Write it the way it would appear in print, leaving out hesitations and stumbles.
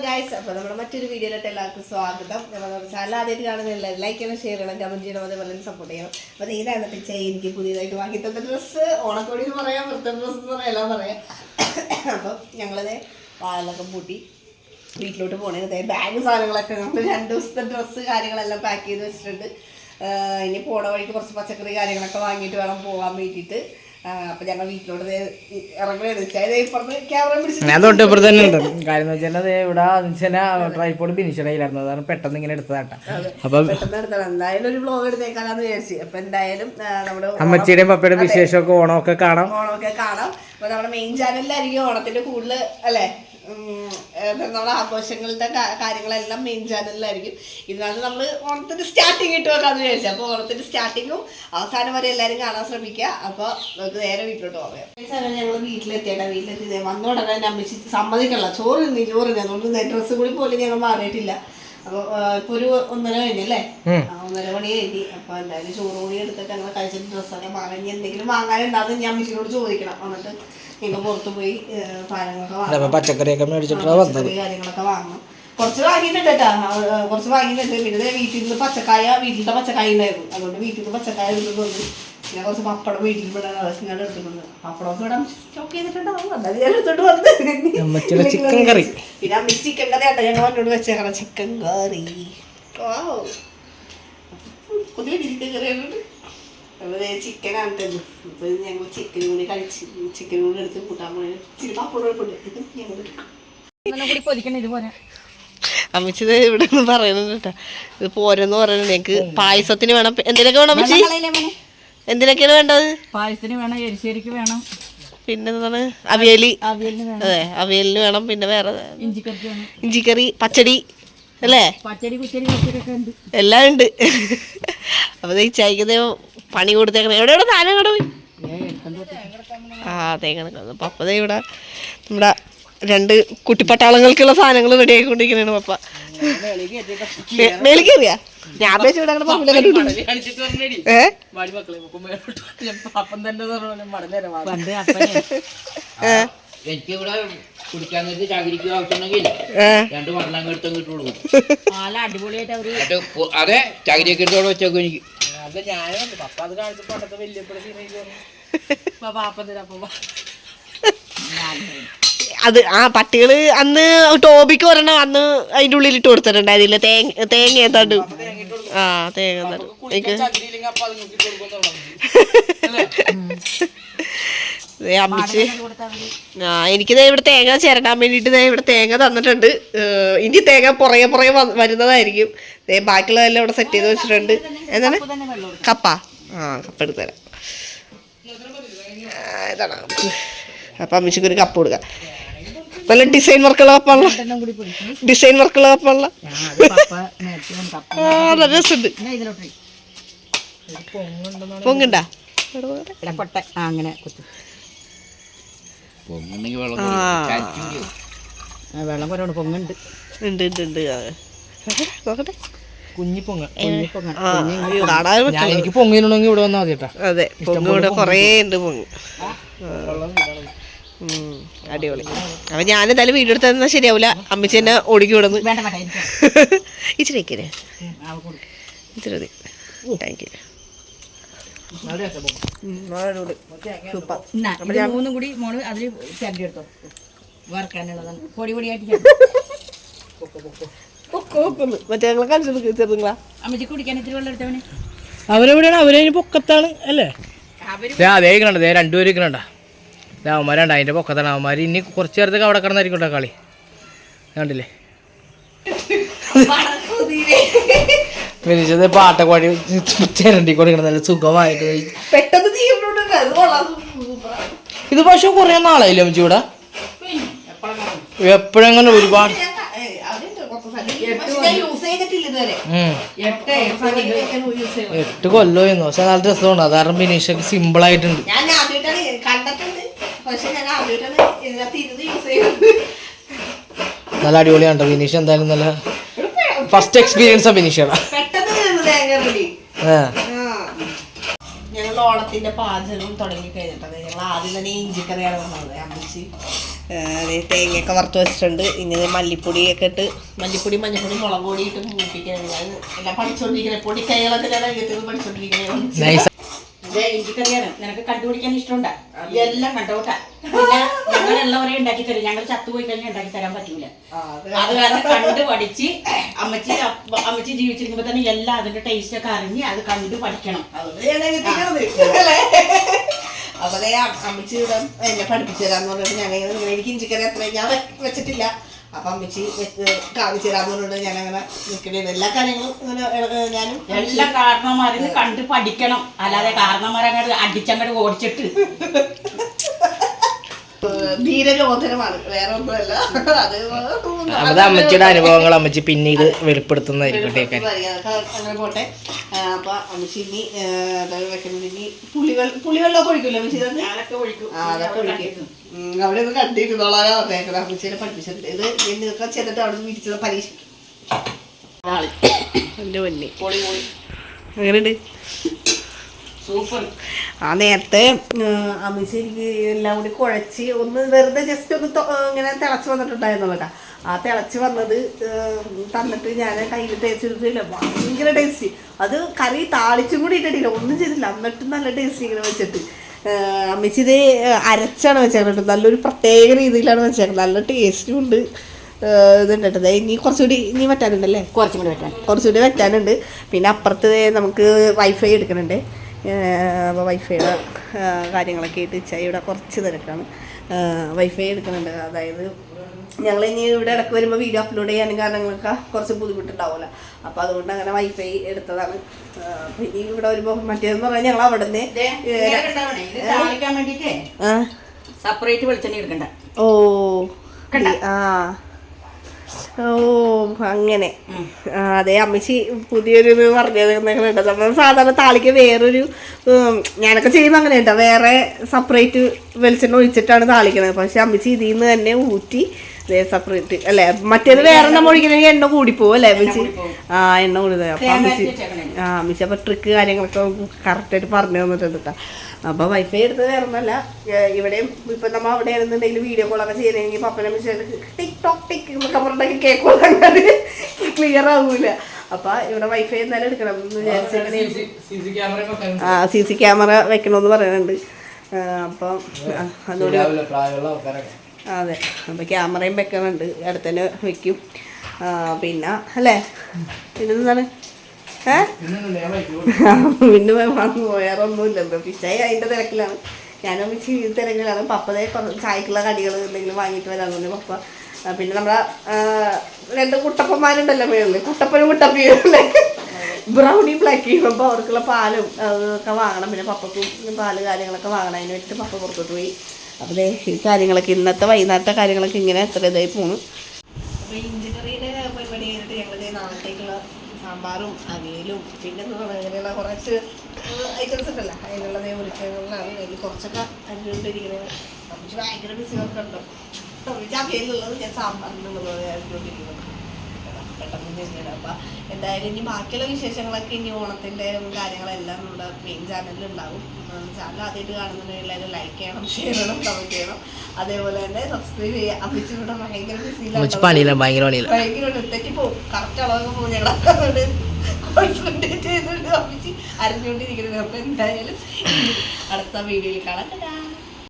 Guys, അപ്പോൾ നമ്മുടെ മറ്റൊരു വീഡിയോയിലോട്ട് എല്ലാവർക്കും സ്വാഗതം. നമ്മുടെ ചാനൽ ആദ്യമായിട്ട് കാണുന്നില്ല, ലൈക്ക് ചെയ്യണം, ഷെയർ ചെയ്യണം, കമൻറ്റ് ചെയ്യണം, അതേപോലെ സപ്പോർട്ട് ചെയ്യണം. അപ്പോൾ ഇതാണ് എനിക്ക് പുതിയതായിട്ട് വാങ്ങി തന്ന ഡ്രസ്സ്. ഓണക്കോടി എന്ന് പറയാം, വൃത്ത ഡ്രസ്സ് എന്ന് പറയാം, എല്ലാം പറയാം. അപ്പം ഞങ്ങളത് വാളൊക്കെ പൂട്ടി വീട്ടിലോട്ട് പോകണേ. ബാഗ് സാധനങ്ങളൊക്കെ നമ്മൾ 2 ദിവസത്തെ ഡ്രസ്സ് കാര്യങ്ങളെല്ലാം പാക്ക് ചെയ്ത് വെച്ചിട്ടുണ്ട്. ഇനി പോണ വഴിക്ക് കുറച്ച് പച്ചക്കറി കാര്യങ്ങളൊക്കെ വാങ്ങിയിട്ട് വേണം പോകാൻ വേണ്ടിയിട്ട്. അപ്പൊ ഞങ്ങൾ വീട്ടിലോട്ട് ഞാൻ തൊട്ടിപ്പുറത്ത് തന്നെ ഉണ്ട്. കാര്യം വെച്ചാൽ ഇവിടെ ട്രൈപോഡ് ബിനിഷടായിരുന്നു, അതാണ് പെട്ടെന്ന് ഇങ്ങനെ എടുത്തതാട്ടാ. അപ്പൊ എന്തായാലും ഒരു വ്ലോഗ് എടുത്തേക്കാന്ന് വിചാരിച്ചു. അപ്പൊ എന്തായാലും നമ്മുടെ അമ്മച്ചിയുടെയും പപ്പയുടെ വിശേഷമൊക്കെ ഓണമൊക്കെ കാണാം. അപ്പൊ നമ്മുടെ മെയിൻ ചാനലിലായിരിക്കും ഓണത്തിന്റെ കൂടുതൽ അല്ലെ, നമ്മുടെ ആഘോഷങ്ങളുടെ കാര്യങ്ങളെല്ലാം മെയിൻ ചാനലിലായിരിക്കും. ഇതിനകത്ത് നമ്മൾ ഓണത്തിന്റെ സ്റ്റാർട്ടിങ് ഇട്ട് വെക്കാന്ന് വിചാരിച്ചു. അപ്പോൾ ഓണത്തിന്റെ സ്റ്റാർട്ടിങ്ങും അവസാനം വരെ എല്ലാവരും കാണാൻ ശ്രമിക്കുക. അപ്പോൾ നമുക്ക് നേരെ വീട്ടിലോട്ട് പോകാം. ഞങ്ങൾ വീട്ടിലെത്തി വന്ന ഉടനെ തന്നെ അമ്മച്ചി സമ്മതിക്കല്ല, ചോറിന് അതുകൊണ്ട് ഡ്രസ്സ് കൂടി പോലും ഞങ്ങൾ മാറിയിട്ടില്ല. അപ്പോൾ ഇപ്പോൾ ഒരു 1:30 കഴിഞ്ഞല്ലേ, 1:30 മണി കഴിഞ്ഞ്. അപ്പോൾ എന്തായാലും ചോറ് കൂടി എടുത്തിട്ട് ഞങ്ങൾ കഴിച്ചിട്ട് ഡ്രസ്സൊക്കെ മാറി. ഇനി എന്തെങ്കിലും വാങ്ങാനുണ്ടാകും ഞാൻ അമ്മച്ചിനോട് ചോദിക്കണം. എന്നിട്ട് ഞങ്ങൾ പുറത്ത് പോയി സാധനങ്ങളൊക്കെ പച്ചക്കറിയൊക്കെ മേടിച്ചിട്ട് കാര്യങ്ങളൊക്കെ വാങ്ങണം. കുറച്ച് വാങ്ങിയിട്ടുണ്ട് കേട്ടാ, കുറച്ച് വാങ്ങിയിട്ടുണ്ട്. പിന്നെ വീട്ടിലത്തെ പച്ചക്കായ ഉണ്ടായിരുന്നു, അതുകൊണ്ട് വീട്ടിൽ നിന്ന് പച്ചക്കായ എടുത്തിട്ടുണ്ട്. ഞാൻ കുറച്ച് പപ്പടം വീട്ടിൽ വിടാൻ ഞാൻ എടുത്തിട്ടുണ്ട്. പപ്പടമൊക്കെ ഇവിടെ സ്റ്റോക്ക് ചെയ്തിട്ടുണ്ടാവും, അതായത് ഞാൻ എടുത്തോണ്ട് വന്ന്. ചിക്കൻ കറി, പിന്നെ അമ്മ ചിക്കൻ കറി ആട്ടോ ഞങ്ങൾ എന്നോട് വെച്ചേക്കണം. ചിക്കൻ കറി പുതിയ ചിക്കൻ കറിയുണ്ട്. ചിക്കനാണ് ഇട്ടത്. അപ്പൊ ഞങ്ങൾ ചിക്കനും കൂടി കഴിച്ച് ചിക്കനും കൂടി എടുത്ത് കൂട്ടാൻ പോയി. ഇച്ചിരി പപ്പടം ഞങ്ങൾ അമ്മച്ചിത് ഇവിടെ നിന്ന് പറയുന്നത് കേട്ടാ, ഇത് പോരെന്ന് പറയുന്നത്. ഞങ്ങക്ക് പായസത്തിന് വേണം. എന്തിനൊക്കെ വേണം അമ്മച്ചി? എന്തിനൊക്കെയാണ് വേണ്ടത്? പായസത്തിന് വേണം, എരിശ്ശേരിക്ക് വേണം, പിന്നെ എന്താണ് അവിയല്. അതെ, അവിയലിന് വേണം. പിന്നെ വേറെ ഇഞ്ചിക്കറി, പച്ചടി അല്ലേ, എല്ലാം ഉണ്ട്. അപ്പൊ ചായക്ക് പണി കൊടുത്തേക്കണേ. എവിടെ താനം കൂടെ പോയി തേങ്ങ പപ്പ ഇവിടെ നമ്മുടെ 2 കുട്ടിപ്പട്ടാളങ്ങൾക്കുള്ള സാധനങ്ങൾ റെഡി ആയിക്കൊണ്ടിരിക്കണേണ് പപ്പ. മേളിക്ക് കയറിയാ ഞാൻ അപേക്ഷ ഇവിടെ എനിക്കിവിടെ കുടിക്കാൻ ചാകരിക്കുക ആവശ്യമുണ്ടെങ്കിൽ 2 വെള്ളം എടുത്തങ്ങ് ഇട്ട് കൊടുക്കും. അതെ, ചാകരിയൊക്കെ എടുത്തോടെ വെച്ചേക്കും എനിക്ക്. അത് പട്ടികള് അന്ന് ടോബിക്ക് ഒരെണ്ണം അന്ന് അതിന്റെ ഉള്ളിൽ ഇട്ട് കൊടുത്തിട്ടുണ്ടായിരുന്നില്ല. തേങ്ങ എന്താണ്ട് തേങ്ങ അമ്മിച്ച് എനിക്കിത് ഇവിടെ തേങ്ങ ചിരണ്ടാൻ വേണ്ടിയിട്ട് ഇവിടെ തേങ്ങ തന്നിട്ടുണ്ട്. ഇനി തേങ്ങ പുറകെ വരുന്നതായിരിക്കും. ബാക്കിയുള്ളതെല്ലാം ഇവിടെ സെറ്റ് ചെയ്ത് വെച്ചിട്ടുണ്ട്. എന്താണ് കപ്പ? കപ്പ എടുത്തു തരാം. ഇതാണ്. അപ്പം അമ്മച്ചിക്ക് ഒരു കപ്പ് കൊടുക്കാം. നല്ല ഡിസൈൻ വർക്കുള്ള കപ്പാണല്ലോ, ഡിസൈൻ വർക്കുള്ള കപ്പാണല്ലോ. നല്ല രസമുണ്ട്. പൊങ്ങണ്ടാ? അങ്ങനെ വെള്ളം കുറവുണ്ട്, പൊങ്ങുണ്ട്. ഉണ്ട് നോക്കട്ടെ. എനിക്ക് പൊങ്ങിയിട്ടുണ്ടെങ്കിൽ ഇവിടെ വന്നാൽ മതി കേട്ടോ. അതെ, പൊങ്ങ് ഇവിടെ കുറേ ഉണ്ട് പൊങ്ങ്. അടിപൊളി. അപ്പൊ ഞാനെന്തായാലും വീഡിയോ എടുത്താൽ ശരിയാവില്ല, അമ്മച്ചി എന്നെ ഓടിക്കി വിടുന്നു. ഇച്ചിരി ഇച്ചിരി മതി. Thank you. മൂന്നും കൂടി മോള് അതിൽ ചരടി എടുത്തോ, വറക്കാനുള്ളതാണ്. പൊടി പൊടിയായിട്ട് മറ്റേ ചെറുങ്ങളാ അമ്മച്ചി കുടിക്കാൻ ഇത്തിരി വെള്ളം എടുത്തവന്. അവരെവിടെയാണ്? അവരതിന് പൊക്കത്താണ് അല്ലേ? അതേ കണ്ടത് 2 പേര് ഇരിക്കണണ്ട. അവന്മാരുണ്ട് അതിന്റെ പൊക്കത്താണ്. അവന്മാർ ഇനി കുറച്ച് നേരത്തേക്ക് അവിടെ കിടന്നായിരിക്കട്ടെ കളി. കണ്ടില്ലേ വിനിച്ചത് പാട്ടൊക്കെ പാടി ചിരണ്ടി കൊടുക്കണം, നല്ല സുഖമായിട്ട്. ഇത് പക്ഷെ കുറെ നാളായില്ലേ അമ്മച്ചി ഇവിടെ? എപ്പോഴെങ്ങനെ ഒരുപാട് 8 കൊല്ലമായിരുന്നു. പക്ഷെ നല്ല രസമുണ്ട്. അത് കാരണം ബിനീഷൊക്കെ സിമ്പിൾ ആയിട്ടുണ്ട്. നല്ല അടിപൊളിയാണ് ബിനീഷ്. എന്തായാലും നല്ല ഫസ്റ്റ് എക്സ്പീരിയൻസാ ബിനീഷാണ്. ഞങ്ങൾ ഓണത്തിന്റെ പാചകം തുടങ്ങി കഴിഞ്ഞിട്ടുണ്ട്. ഞങ്ങൾ ആദ്യം തന്നെ ഇഞ്ചിക്കറിയാണ് വന്നത്. അമ്മച്ചി തേങ്ങയൊക്കെ വറുത്ത് വെച്ചിട്ടുണ്ട്. ഇനി മല്ലിപ്പൊടിയൊക്കെ ഇട്ട് മല്ലിപ്പൊടി മഞ്ഞപ്പൊടി മുളക് പൊടി ഇട്ട് മൂപ്പിക്കുകയാണ്. ഞാൻ എല്ലാം പഠിച്ചോണ്ടിരിക്കുന്നത്. പൊടിക്കൈകളൊക്കെ ഞാൻ അതിനകത്ത് പഠിച്ചോണ്ടിരിക്കുന്നത്. ഇഞ്ചിക്കറിയാണ് നിനക്ക് കണ്ടുപിടിക്കാൻ ഇഷ്ടമുണ്ടാ എല്ലാം കണ്ടോട്ടാ. പിന്നെ ഞങ്ങളുള്ളവരെ ഉണ്ടാക്കി തരും. ഞങ്ങൾ ചത്തുപോയി കഴിഞ്ഞാൽ ഉണ്ടാക്കി തരാൻ പറ്റൂല. അത് കാരണം കണ്ട് പഠിച്ച് അമ്മച്ചി ജീവിച്ചിരിക്കുമ്പോ തന്നെ എല്ലാം അതിന്റെ ടേസ്റ്റ് ഒക്കെ അറിഞ്ഞ് അത് കണ്ട് പഠിക്കണം. അപ്പൊ അമ്മച്ചി ഇവിടെ എന്നെ പഠിപ്പിച്ചു തരാന്ന് പറഞ്ഞിട്ട് ഞാൻ എനിക്ക് ഇഞ്ചിക്കറി അത്ര ഞാൻ വെച്ചിട്ടില്ല. അപ്പൊ അമ്മച്ചി കാണിച്ചു തരാന്ന് പറഞ്ഞിട്ട് ഞാൻ അങ്ങനെ നിൽക്കണേ. എല്ലാ കാര്യങ്ങളും ഇങ്ങനെ ഞാനും എല്ലാ കാരണന്മാരിന്ന് കണ്ട് പഠിക്കണം. അല്ലാതെ കാരണന്മാരങ്ങോട്ട് അടിച്ചങ്ങോട്ട് ഓടിച്ചിട്ട് ധീരരോധനമാണ്, വേറെ ഒന്നുമല്ല. അത് അമ്മച്ചിയുടെ അനുഭവങ്ങൾ അമ്മച്ചി പിന്നീട് വെളിപ്പെടുത്തുന്നതായിരിക്കട്ടെ. അങ്ങനെ പോട്ടെ. അപ്പൊ അമ്മച്ചി ഇനി വെക്കുന്നത് ഇനി പുളിവെള്ളമൊക്കെ ഒഴിക്കില്ല അമ്മച്ചി? അതൊക്കെ ഒഴിക്കും. അതൊക്കെ ഒഴിക്കും. അവിടെ ഒന്ന് കണ്ടിരുന്നോളാ പറഞ്ഞേക്കണം. അമ്മച്ചീനെ പഠിപ്പിച്ചിട്ടുണ്ട്. ഇത് നിങ്ങൾക്ക് ചെന്നിട്ട് അവിടെ വീട്ടിൽ പരീക്ഷിക്കും. എൻ്റെ പൊന്നി പൊളി പൊളി അങ്ങനെയുണ്ട്. സൂപ്പർ. ആ നേരത്തെ അമ്മച്ചി എനിക്ക് എല്ലാം കൂടി കുഴച്ച് ഒന്ന് വെറുതെ ജസ്റ്റ് ഒന്ന് ഇങ്ങനെ തിളച്ച് വന്നിട്ടുണ്ടായിരുന്നു കേട്ടോ. ആ തിളച്ച് വന്നത് തന്നിട്ട് ഞാൻ കയ്യിൽ ടേസ്റ്റ് എടുത്തില്ല. ഭയങ്കര ടേസ്റ്റ്. അത് കറി താളിച്ചും കൂടി ഇട്ടിട്ടില്ല, ഒന്നും ചെയ്തില്ല. എന്നിട്ടും നല്ല ടേസ്റ്റ് ഇങ്ങനെ വെച്ചിട്ട് അമ്മച്ചി ഇത് അരച്ചാണ് വെച്ചേക്കുന്നത്. നല്ലൊരു പ്രത്യേക രീതിയിലാണ് വെച്ചേക്കുന്നത്. നല്ല ടേസ്റ്റും ഉണ്ട്. ഇതുണ്ടത് ഇനി കുറച്ചുകൂടി ഇനി വെട്ടാനുണ്ടല്ലേ? കുറച്ചുകൂടി വെട്ടാനുണ്ട്. പിന്നെ അപ്പുറത്ത് നമുക്ക് വൈഫൈ എടുക്കുന്നുണ്ട്. അപ്പോൾ വൈഫൈയുടെ കാര്യങ്ങളൊക്കെ ആയിട്ട് ഇവിടെ കുറച്ച് തിരക്കാണ്. വൈഫൈ എടുക്കുന്നുണ്ട്. അതായത് ഞങ്ങൾ ഇനി ഇവിടെ ഇടയ്ക്ക് വരുമ്പോൾ വീഡിയോ അപ്ലോഡ് ചെയ്യാനും കാരണങ്ങളൊക്കെ കുറച്ച് ബുദ്ധിമുട്ടുണ്ടാവുമല്ലോ. അപ്പോൾ അതുകൊണ്ട് അങ്ങനെ വൈഫൈ എടുത്തതാണ്. ഇനി ഇവിടെ വരുമ്പോൾ മറ്റേതെന്ന് പറഞ്ഞാൽ ഞങ്ങൾ അവിടെ നിന്ന് സെപ്പറേറ്റ് വെളിച്ചെണ്ണ എടുക്കണ്ട. ഓ ഓ അങ്ങനെ. അതെ അമ്മച്ചി പുതിയൊരു പറഞ്ഞത് കേട്ടോ. നമ്മൾ സാധാരണ താളിക്ക് വേറൊരു ഞാനൊക്കെ ചെയ്യുമ്പോൾ അങ്ങനെ കേട്ടോ, വേറെ സെപ്പറേറ്റ് വെളിച്ചെണ്ണ ഒഴിച്ചിട്ടാണ് താളിക്കണത്. പക്ഷെ അമ്മച്ചി ഇതിൽ നിന്ന് തന്നെ ഊറ്റി സെപ്പറേറ്റ് അല്ലേ. മറ്റേത് വേറെ നമ്മൾ ഒഴിക്കണമെങ്കിൽ എണ്ണ കൂടിപ്പോവും അല്ലേ അമ്മച്ചി? എണ്ണ കൂടുതൽ. അപ്പം അമ്മച്ചി അപ്പം ട്രിക്ക് കാര്യങ്ങളൊക്കെ കറക്റ്റായിട്ട് പറഞ്ഞു തന്നിട്ടുണ്ട് കേട്ടോ. അപ്പോൾ വൈഫൈ എടുത്തത് വേറെ ഒന്നല്ല. ഇവിടെയും ഇപ്പം നമ്മൾ അവിടെ ആണെന്നുണ്ടെങ്കിൽ വീഡിയോ കോളൊക്കെ ചെയ്യണമെങ്കിൽ പപ്പനെ അമ്മച്ചി ടിക് എന്നൊക്കെ പറഞ്ഞിട്ടൊക്കെ കേൾക്കുമ്പോൾ അങ്ങനെ ക്ലിയർ ആകൂല. അപ്പം ഇവിടെ വൈഫൈ എന്തായാലും എടുക്കണം എന്ന് വിചാരിച്ചിങ്ങനെ CC ക്യാമറ വെക്കണമെന്ന് പറയുന്നുണ്ട്. അപ്പം അതുകൊണ്ട് അതെ, അപ്പം ക്യാമറയും വെക്കുന്നുണ്ട്. അടുത്തന്നെ വെക്കും. പിന്നെ അല്ലേ പിന്നെന്താണ് പിന്നെ വേറെ ഒന്നുമില്ലല്ലോ. പിച്ചായി അതിൻ്റെ തിരക്കിലാണ്, ഞാനും തിരക്കിലാണ്. പപ്പതേ ചായക്കുള്ള കടികൾ എന്തെങ്കിലും വാങ്ങിയിട്ട് വരാറുണ്ട് പപ്പ. പിന്നെ നമ്മളെ 2 കുട്ടപ്പന്മാരുണ്ടല്ലോ മേളിൽ, കുട്ടപ്പനും കുട്ടപ്പിയും അല്ലേ, ബ്രൗണി ബ്ലാക്കിയും. അപ്പോൾ അവർക്കുള്ള പാലും അതൊക്കെ വാങ്ങണം. പിന്നെ പപ്പക്കും പാല് കാര്യങ്ങളൊക്കെ വാങ്ങണം. അതിന് വേണ്ടിയിട്ട് പപ്പ പുറത്തോട്ട് പോയി. അപ്പോൾ ഈ കാര്യങ്ങളൊക്കെ ഇന്നത്തെ വൈകുന്നേരത്തെ കാര്യങ്ങളൊക്കെ ഇങ്ങനെ എത്ര ഇതായി പോകുന്നു. അപ്പോൾ ഇഞ്ചിക്കറിയുടെ പരിപാടി കഴിഞ്ഞിട്ട് ഞങ്ങൾ നാളത്തേക്കുള്ള സാമ്പാറും അവിയലും പിന്നെ അങ്ങനെയുള്ള കുറച്ച് ഐറ്റംസ് ഉണ്ടല്ലോ അതിനുള്ളത് ഒരുക്കങ്ങളിലാണ്. അതിൽ കുറച്ചൊക്കെ അരിഞ്ഞുകൊണ്ടിരിക്കുന്നത്. നമുക്ക് ഭയങ്കര ബിസിനൊക്കെ ഉണ്ടോ അവിയലുള്ളത്, ഞാൻ സാമ്പാറിനുള്ളത് അരിഞ്ഞുകൊണ്ടിരിക്കുന്നത് പെട്ടെന്ന് ചെയ്യുന്നത്. അപ്പം എന്തായാലും ഇനി ബാക്കിയുള്ള വിശേഷങ്ങളൊക്കെ ഇനി ഓണത്തിൻ്റെ കാര്യങ്ങളെല്ലാം നമ്മുടെ മെയിൻ ചാനലിൽ ഉണ്ടാകും. ചാനൽ ആദ്യമായിട്ട് കാണുന്നുണ്ടെങ്കിൽ എല്ലാവരും ലൈക്ക് ചെയ്യണം, ഷെയർ ചെയ്യണം, കമൻറ്റ് ചെയ്യണം. അതേപോലെ തന്നെ സബ്സ്ക്രൈബ് ചെയ്യുക. അമ്മച്ചിവിടെ ഭയങ്കര ഭയങ്കര തെറ്റിപ്പോവും. കറക്റ്റ് അളവൊക്കെ പോകും. ഞങ്ങൾ അതുകൊണ്ട് കോൺസെൻട്രേറ്റ് ചെയ്തിട്ട് അമ്മച്ചി അരിഞ്ഞുകൊണ്ടിരിക്കുന്നത്. അപ്പോൾ എന്തായാലും അടുത്ത വീഡിയോയിൽ കാണാം.